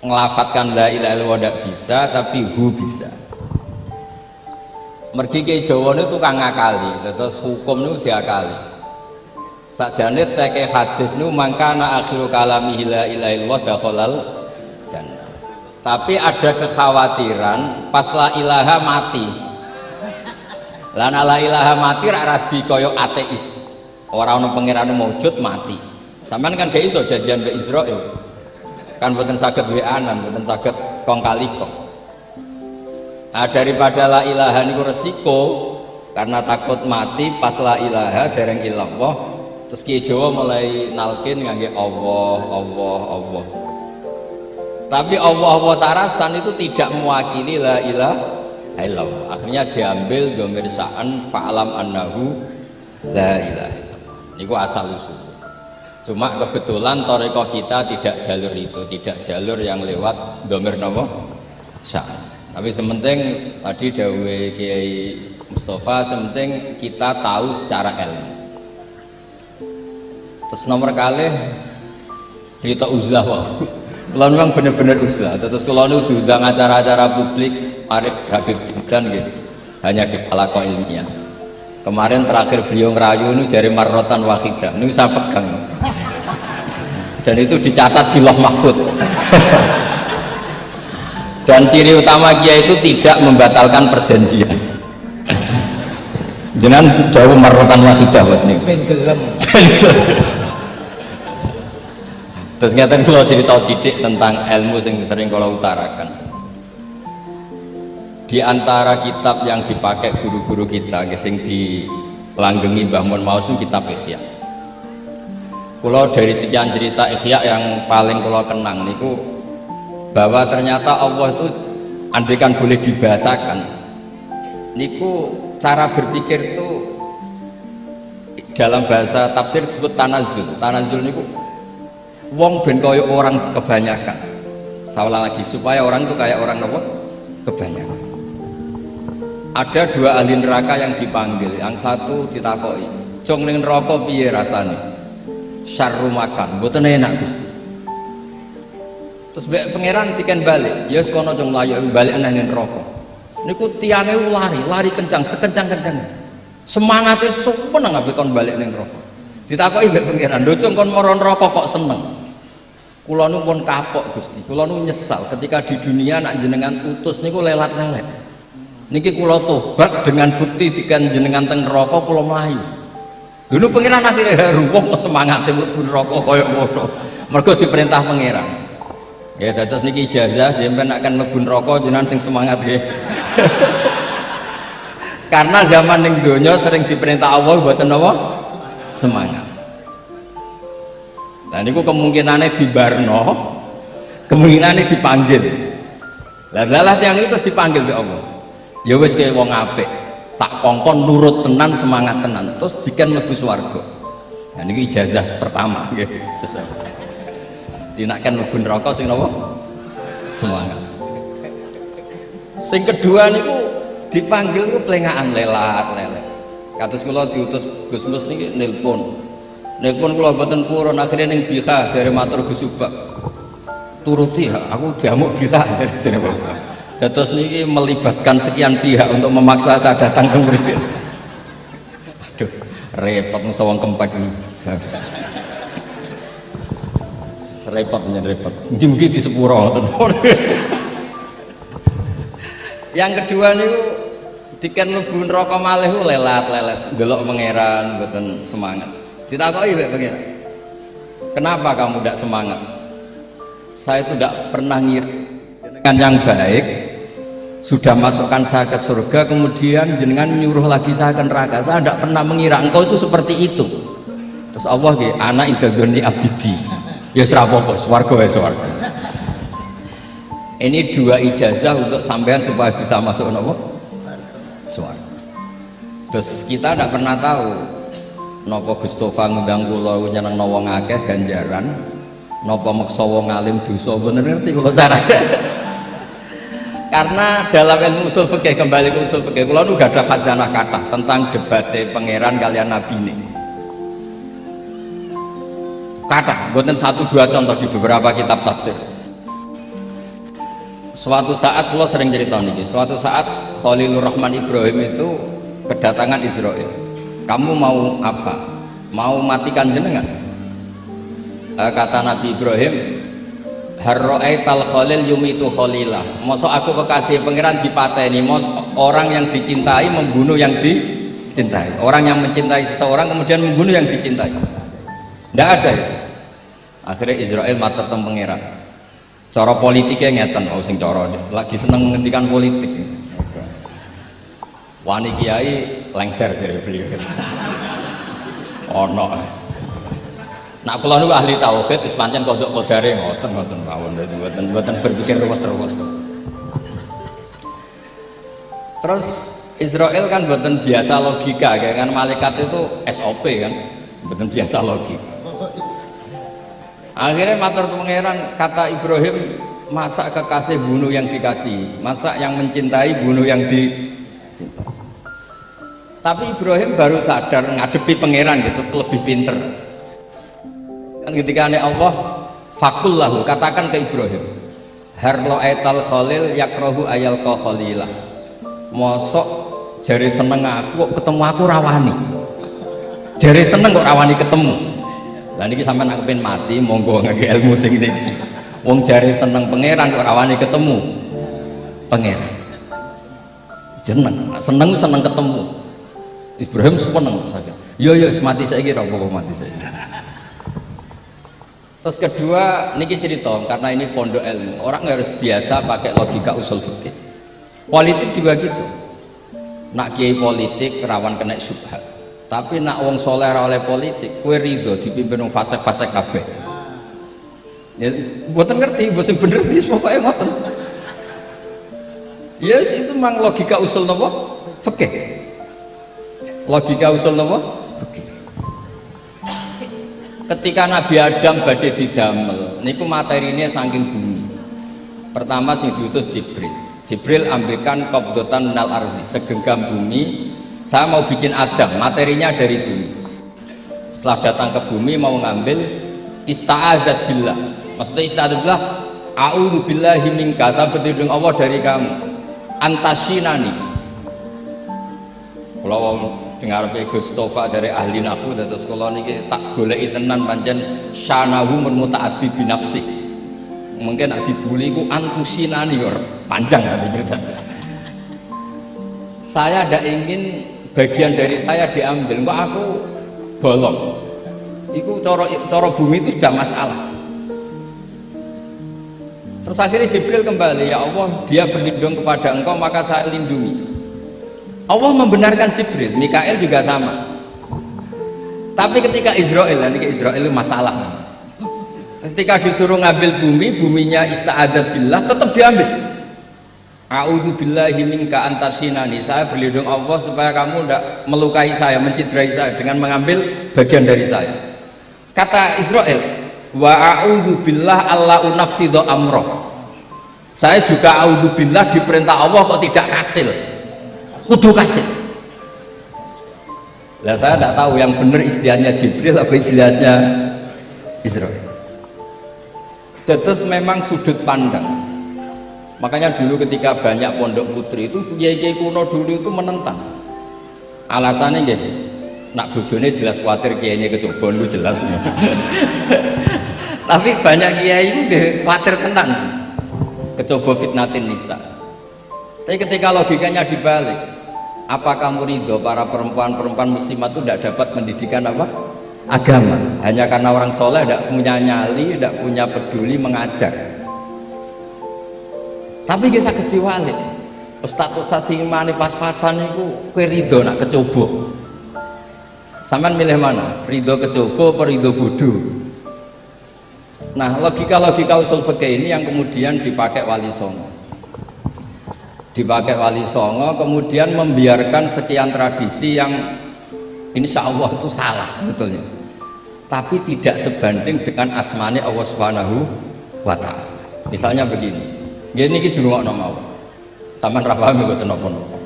ngelafatkan la ilaha illallah tidak bisa, tapi hu bisa. Mergi ke Jawa itu tukang ngakali, terus hukum itu diakali. Sakjane teke hadis niku mangkana akhiru kalami la ilaha illallah dakhalal jannah. Tapi ada kekhawatiran pas la ilaha mati. Lan la ilaha mati rak radi kaya ateis. Ora ono pangeran maujud mati. Sampeyan kan gak iso janjian mbek Israil. Kan mboten saged weanan, mboten saged kong kali kong. Nah, daripada la ilaha niku resiko karena takut mati pas la ilaha dereng illallah, terus Ki Jawa mulai nalkin ngangge Allah, Allah, Allah. Tapi Allah, Allah sarasan itu tidak mewakili la ilaha illallah. Akhirnya diambil dhamir sa'an fa'lam annahu la ilaha illallah. Niku asal usul. Cuma kebetulan thariqah kita tidak jalur itu, tidak jalur yang lewat dhamir napa? Sa'an. Tapi sementing tadi dawuh Kiai Mustafa, sementing kita tahu secara ilmu. Terus nomor kalih cerita uzlah wae. Kalau memang benar-benar uzlah. Terus kalau nu diundang acara-acara publik, mari Habib Jindan gitu. Hanya kepala kok ilmiah. Kemarin terakhir beliau ngerayu nu jari marrotan wahidah. Nu saya pegang. Dan itu dicatat di Lauh Mahfud. Dan ciri utama Kiai itu tidak membatalkan perjanjian. Jangan jauh marrotan wahidah bos nih. Penggelem. Terus ngeten kalau cerita sidik tentang ilmu yang sering kalau utarakan. Di antara kitab yang dipakai guru-guru kita, sing dilanggengi Mbah Mun Maus kitab Ihya. Kalau dari sekian cerita Ihya yang paling kalau kenang niku bahwa ternyata Allah itu andaikan boleh dibahasakan niku cara berpikir itu dalam bahasa tafsir disebut tanazul niku wong ben kaya orang kebanyakan. Saya ulang lagi supaya orang itu kayak orang apa? Kebanyakan. Ada dua ahli neraka yang dipanggil, yang satu ditakoi cung ning neraka piye rasane? Syarru makan, mboten enak Gusti. Terus pangeran diken balik, ya sekono cung mlayu balik nang neraka. Niku tiange lari kencang, sekencang-kencangnya. Semangate sumeneng ape kon balik ning neraka. Ditakoki mbek pangeran, "Lho cung kon mara neraka kok seneng?" Kula nu pun kapok Gusti, kula nu nyesal ketika di dunia nak jenengan utus niku lelat-lelet. Niki kula tobat dengan bukti diken jenengan teng neraka kula mlayu. Lho nu pangeran akhire haru wong semangate mlebu neraka kaya ngono. Mergo diperintah pangeran. Ya dados niki ijazah sampeyan akan mlebu neraka jenengan sing semangat nggih. Karena zaman ning donya sering diperintah Allah mboten apa? Semangat. Nah niku kemungkinannya dibarno, kemungkinannya dipanggil. Lah yang itu terus dipanggil oleh Allah. Ya wis kaya wong apik, tak kongkon nurut tenan, semangat tenan, terus diken mlebu swarga. Nah niku ijazah pertama nggih. Dinaken mlebu neraka sing napa? Semangat. Sing kedua niku dipanggil niku plengakan lelat-lelet. Kados kula diutus Gus Mus niki nelpon kula mboten purun, akhirnya ning Bika jare matur Gus Subak. Turuti aku diamuk Bika jare Bapak. Dados niki melibatkan sekian pihak untuk memaksa saya datang ke mriki. Aduh, repot musa wong kempek iki. Repot nyen repot. Mugi-mugi di sepuro ngoten. Yang kedua niku diken mlebu neraka malih lelat-lelet ndelok pangeran mboten semangat. Ditakoki mbek pangeran, kenapa kamu tidak semangat? Saya itu tidak pernah ngiri dengan yang baik, sudah masukkan saya ke surga, kemudian jenengan nyuruh lagi saya ke neraka. Saya tidak pernah mengira engkau itu seperti itu. Terus Allah nggih, ana indadzoni abdi. Ya serapopo, swarga ya swarga. Ini dua ijazah untuk sampean supaya bisa masuk nopo? Swarga. Terus kita tidak pernah tahu napa Gustofa ngundang kula nyenengno wong akeh ganjaran, napa meksa wong alim dosa, bener ngerti kula carane. Karena dalam ilmu usul fikih, kembali ke usul fikih, kula nu gak ada khazanah kathah tentang debate pangeran kalian nabi ini. Kathah, mboten satu dua contoh di beberapa kitab tafsir. Suatu saat kula sering cerita niki, suatu saat Khalilur Rahman Ibrahim itu kedatangan Israel. Kamu mau apa? Mau matikan jenengan? Kata Nabi Ibrahim, harro'aital khalil yumitu khalilah. Mosok aku kekasih pangeran dipateni, mosok orang yang dicintai membunuh yang dicintai, orang yang mencintai seseorang kemudian membunuh yang dicintai. Tidak ada ya. Akhirnya Israel matur teng pangeran. Cara politiknya ngeten, oh sing cara lagi seneng menghentikan politik. Wani kiai lengser dari beliau. Ono. Nak kula niku ahli tauhid wis pancen kodok kodare ngoten mawon, mboten berpikir ruwet-ruwet. Terus Israel kan mboten biasa logika, kan malaikat itu SOP kan, mboten biasa logika. Akhirnya matur pangeran, kata Ibrahim, masa kekasih bunuh yang dikasih, masa yang mencintai bunuh yang dicintai. Tapi Ibrahim baru sadar ngadepi pangeran gitu, lebih pinter. Dan ketika Allah fakullahu, katakan ke Ibrahim, harlo aital khalil yakrohu ayal ko khalilah. Mosok jari seneng aku ketemu aku rawani, jari seneng kok rawani ketemu. Lah niki sampean aku pengen mati, monggo ngake ilmu sing iki. Wong jare seneng pangeran kok rawani ketemu pangeran. Jeneng, seneng ketemu. Ibrahim seneng saja. Yo mati saiki ra apa mati saiki. Terus kedua niki cerita karena ini pondok ilmu. Orang harus biasa pakai logika usul fikih. Politik juga gitu. Nak kiai politik rawan kena syubhat. Tapi nak wong soleh oleh politik, kue ridho dipimpin wong fasik-fasik kabeh. Ya, mboten ngerti, mboten bener dis pokoknya ngoten. Yes, itu memang logika usul napa? Fikih. Logika usul napa? Fikih. Ketika Nabi Adam badhe didamel, niku materinya saking bumi. Pertama sing diutus Jibril. Jibril ambilkan qabdatan minal ardi, segenggam bumi. Saya mau bikin Adam, materinya dari bumi. Setelah datang ke bumi mau ngambil ista'adzat billah. Maksudnya ista'adzat billah, a'udzu billahi minka, saya berlindung Allah dari kamu. Antasinani. Kalau dengar Gustofa dari ahli nahwu terus kula niki tak goleki tenan pancen syanahu muta'addi bi nafsi. Mungkin dibuli ku antusinani panjang ada cerita. Saya tidak ingin bagian dari saya diambil, kok aku bolong. Itu coro bumi itu sudah masalah. Terus akhirnya Jibril kembali, ya Allah, dia berlindung kepada engkau maka saya lindungi. Allah membenarkan Jibril, Mikael juga sama. Tapi ketika Israel itu masalah. Ketika disuruh ngambil bumi, buminya ista'adzat billah, tetap diambil. A'udzu billahi minka antasinani, saya berlindung Allah supaya kamu tidak melukai saya, mencidrai saya dengan mengambil bagian dari saya. Kata Israel, wa a'udzu billah alla unafidhu amroh, saya juga a'udzu billah diperintah Allah kok tidak kasil, kudu kasil. Lah saya tidak tahu yang benar istilahnya Jibril apa istilahnya Israel. Terus memang sudut pandang. Makanya dulu ketika banyak pondok putri itu kiai-kiai kuno dulu itu menentang. Alasannya gitu, nak bojone jelas khawatir kiainya kecoba itu jelas. Tapi banyak kiai itu khawatir tenan kecoba fitnatin nisa. Tapi ketika logikanya dibalik, apa kamu ridho para perempuan-perempuan muslimat itu tidak dapat pendidikan apa? Agama, hanya karena orang soleh tidak punya nyali, tidak punya peduli mengajar. Tapi kita ketiwalik, ustaz sing mani pas-pasan itu kue ridho nak kecoba. Sampean milih mana? Ridho kecoba atau ridho bodoh? Nah, logika usul fikih ini yang kemudian dipakai Wali Songo. Dipakai Wali Songo, kemudian membiarkan sekian tradisi yang insya Allah itu salah sebetulnya, tapi tidak sebanding dengan asmane Allah Subhanahu wa Ta'ala. Misalnya begini, gini kita dulu nggak mau, sampai rafaham itu nopo-nopo,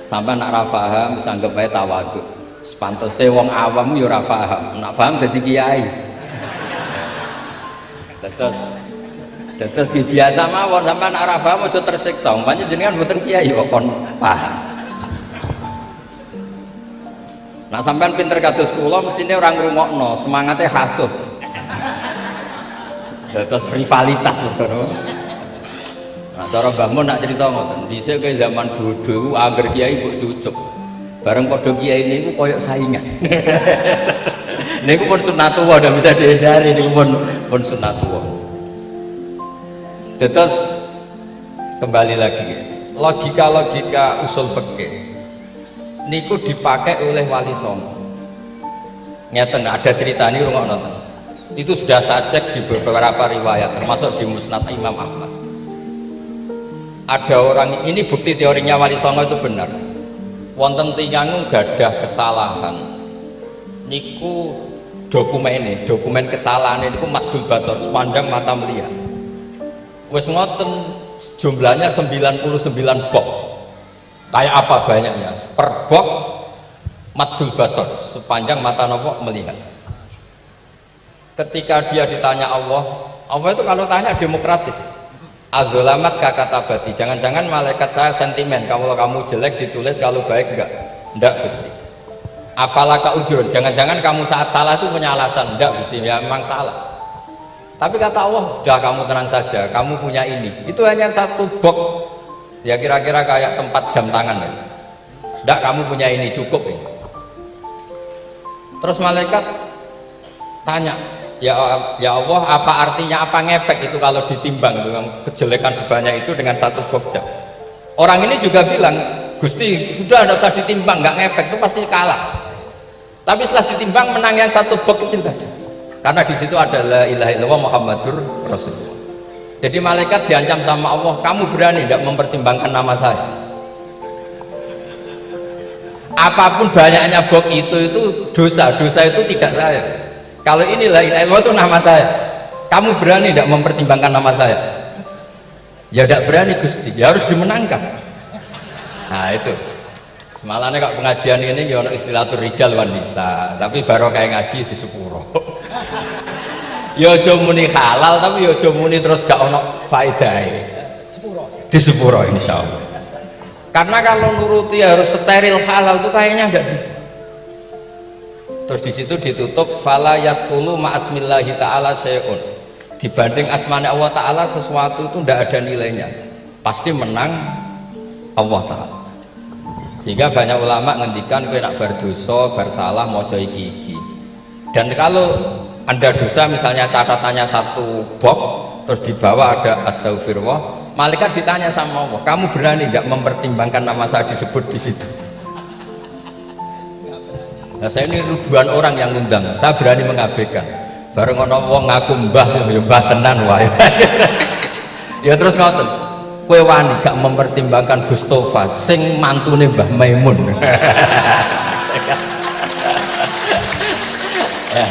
sampai nak rafaham bisa anggap aja tawadu, sepantesnya wong awam yo rafaham, nak paham jadi kiai. Terus Terus biasa mawon sampean arah paham aja tersiksa. Umpamanya jenengan mboten kiai kok kon paham. Nah sampean pinter kados kula mestine ora ngrungokno, semangate hasuh. Terus rivalitas ngono. Nah cara Mbah Mun nak cerita ngoten, dhisik ke zaman bodho angger kiai mbok cucuk. Bareng padha kiai niku koyok saingan. Niku pun sunatullah ndak bisa dihindari, niku pun sunatullah. Terus kembali lagi logika usul fikih niku dipakai oleh Wali Songo. Ngeten ada cerita ini rungokno. Itu sudah saya cek di beberapa riwayat termasuk di Musnad Imam Ahmad. Ada orang ini bukti teorinya Wali Songo itu benar. Wonten tiyang gadah kesalahan. Niku dokumen kesalahan niku madul basor sepanjang mata melihat. Wes ngoten jumlahnya 99 box. Kayak apa banyaknya? Per box madul basor sepanjang mata nopo melihat. Ketika dia ditanya Allah itu kalau tanya demokratis. Adzolamat kakatabati. Jangan-jangan malaikat saya sentimen. Kalau kamu jelek ditulis, kalau baik enggak? Enggak Gusti. Afalaka ujurun. Jangan-jangan kamu saat salah itu punya alasan? Enggak Gusti. Ya memang salah. Tapi kata Allah, sudah kamu tenang saja, kamu punya ini. Itu hanya satu box, ya kira-kira kayak tempat jam tangan. Tidak, kamu punya ini, cukup ini. Terus malaikat tanya, ya Allah, apa artinya, apa ngefek itu kalau ditimbang dengan kejelekan sebanyak itu dengan satu box jam? Orang ini juga bilang, Gusti, sudah tidak usah ditimbang, nggak ngefek, itu pasti kalah. Tapi setelah ditimbang, menang yang satu box kecil tadi. Karena di situ ada la ilaha illallah Muhammadur Rasulullah. Jadi malaikat diancam sama Allah, kamu berani tidak mempertimbangkan nama saya? Apapun banyaknya box itu dosa itu tidak saya. Kalau ini la ilaha illallah itu nama saya. Kamu berani tidak mempertimbangkan nama saya? Ya tidak berani Gusti, ya harus dimenangkan. Nah itu. Semalahnya kok pengajian ini ya ono istilatur rijal wan nisa, tapi baru kayak ngaji di sepuro. Ya aja muni halal tapi ya aja muni terus gak ono faedahe. Di sepuro insyaallah. Karena kalau nuruti harus steril halal itu kayaknya nggak bisa. Terus di situ ditutup fala yasqulu ma'asmillahi ta'ala syai'un. Dibanding asmane Allah taala sesuatu itu ndak ada nilainya. Pasti menang Allah taala. Sehingga banyak ulama ngendikan kowe nak berdosa, bersalah maca iki. Dan kalau Anda dosa misalnya catatannya satu box terus di bawah ada astagfirullah, malaikat ditanya sama Allah, kamu berani tidak mempertimbangkan nama saya disebut di situ? Nah, saya ini ribuan orang yang ngundang, saya berani mengabaikan. Bareng ono wong ngaku mbah, ya mbah tenan wae. Ya terus ngoten. Kowe wani gak mempertimbangkan Gustofa sing mantune Mbah Maimun. Ya.